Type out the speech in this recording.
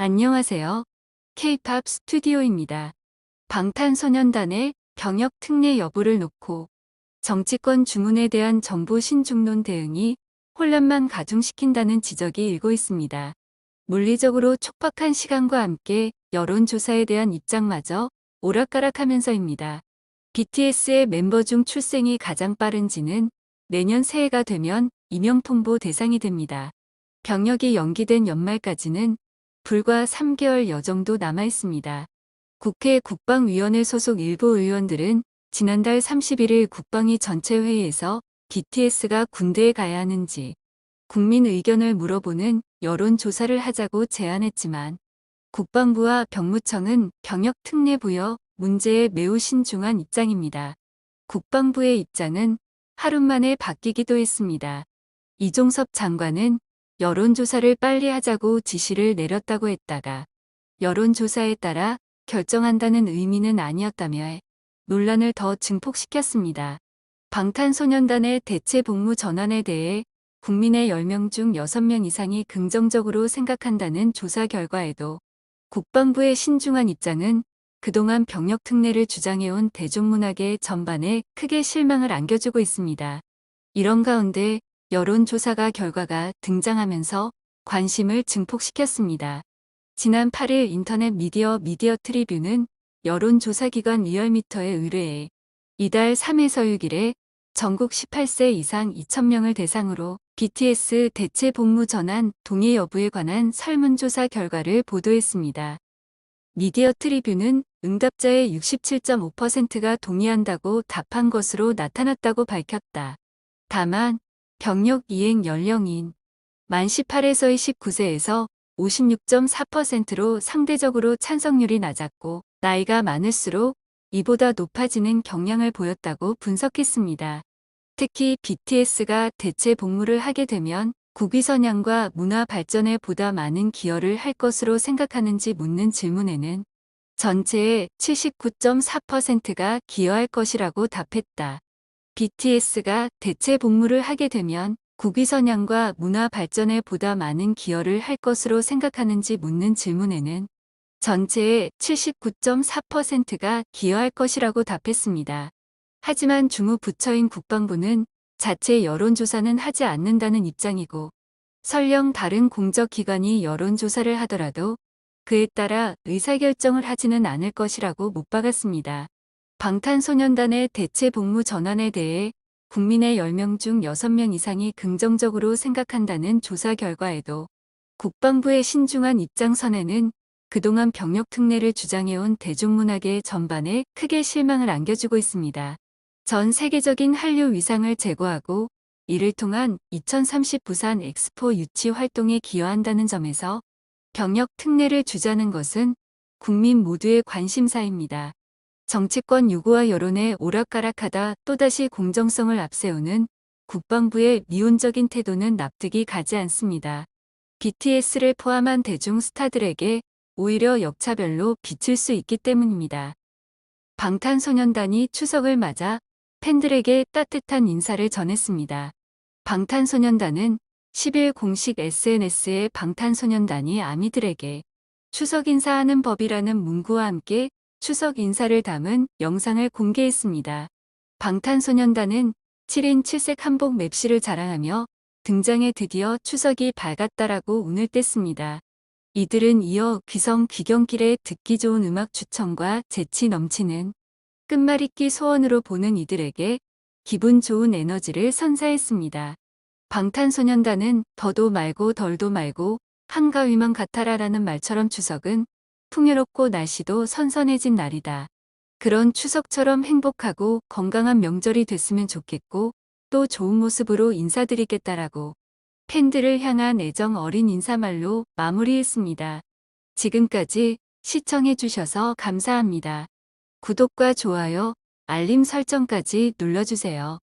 안녕하세요. K-팝 스튜디오입니다. 방탄소년단의 병역 특례 여부를 놓고 정치권 주문에 대한 정부 신중론 대응이 혼란만 가중시킨다는 지적이 일고 있습니다. 물리적으로 촉박한 시간과 함께 여론조사에 대한 입장마저 오락가락하면서입니다. BTS의 멤버 중 출생이 가장 빠른지는 내년 새해가 되면 임명통보 대상이 됩니다. 병역이 연기된 연말까지는 불과 3개월 여정도 남아 있습니다. 국회 국방위원회 소속 일부 의원들은 지난달 31일 국방위 전체 회의에서 BTS가 군대에 가야 하는지 국민 의견을 물어보는 여론조사를 하자고 제안했지만 국방부와 병무청은 병역 특례 부여 문제에 매우 신중한 입장입니다. 국방부의 입장은 하루 만에 바뀌기도 했습니다. 이종섭 장관은 여론조사를 빨리 하자고 지시를 내렸다고 했다가 여론조사에 따라 결정한다는 의미는 아니었다며 논란을 더 증폭시켰습니다. 방탄소년단의 대체 복무 전환에 대해 국민의 10명 중 6명 이상이 긍정적으로 생각한다는 조사 결과에도 국방부의 신중한 입장은 그동안 병역 특례를 주장해온 대중문화계 전반에 크게 실망을 안겨주고 있습니다. 이런 가운데 여론조사가 결과가 등장하면서 관심을 증폭시켰습니다. 지난 8일 인터넷 미디어 트리뷴은 여론조사기관 리얼미터에 의뢰해 이달 3에서 6일에 전국 18세 이상 2,000명을 대상으로 BTS 대체 복무 전환 동의 여부에 관한 설문조사 결과를 보도했습니다. 미디어 트리뷴은 응답자의 67.5%가 동의한다고 답한 것으로 나타났다고 밝혔다. 다만 병역 이행 연령인 만 18에서 29세에서 56.4%로 상대적으로 찬성률이 낮았고 나이가 많을수록 이보다 높아지는 경향을 보였다고 분석했습니다. 특히 BTS가 대체 복무를 하게 되면 국위 선양과 문화 발전에 보다 많은 기여를 할 것으로 생각하는지 묻는 질문에는 전체의 79.4%가 기여할 것이라고 답했다. BTS가 대체 복무를 하게 되면 국위 선양과 문화 발전에 보다 많은 기여를 할 것으로 생각하는지 묻는 질문에는 전체의 79.4%가 기여할 것이라고 답했습니다. 하지만 주무부처인 국방부는 자체 여론조사는 하지 않는다는 입장이고 설령 다른 공적기관이 여론조사를 하더라도 그에 따라 의사결정을 하지는 않을 것이라고 못 박았습니다. 방탄소년단의 대체 복무 전환에 대해 국민의 10명 중 6명 이상이 긍정적으로 생각한다는 조사 결과에도 국방부의 신중한 입장선에는 그동안 병역 특례를 주장해온 대중문화계 전반에 크게 실망을 안겨주고 있습니다. 전 세계적인 한류 위상을 제고하고 이를 통한 2030 부산 엑스포 유치 활동에 기여한다는 점에서 병역 특례를 주자는 것은 국민 모두의 관심사입니다. 정치권 요구와 여론에 오락가락하다 또다시 공정성을 앞세우는 국방부의 미온적인 태도는 납득이 가지 않습니다. BTS를 포함한 대중 스타들에게 오히려 역차별로 비칠 수 있기 때문입니다. 방탄소년단이 추석을 맞아 팬들에게 따뜻한 인사를 전했습니다. 방탄소년단은 10일 공식 SNS에 방탄소년단이 아미들에게 추석 인사하는 법이라는 문구와 함께 추석 인사를 담은 영상을 공개했습니다. 방탄소년단은 7인 7색 한복 맵시를 자랑하며 등장에 드디어 추석이 밝았다라고 운을 뗐습니다. 이들은 이어 귀성 귀경길에 듣기 좋은 음악 추천과 재치 넘치는 끝말잇기 소원으로 보는 이들에게 기분 좋은 에너지를 선사했습니다. 방탄소년단은 더도 말고 덜도 말고 한가위만 같아라라는 말처럼 추석은 풍요롭고 날씨도 선선해진 날이다. 그런 추석처럼 행복하고 건강한 명절이 됐으면 좋겠고 또 좋은 모습으로 인사드리겠다라고 팬들을 향한 애정 어린 인사말로 마무리했습니다. 지금까지 시청해주셔서 감사합니다. 구독과 좋아요, 알림 설정까지 눌러주세요.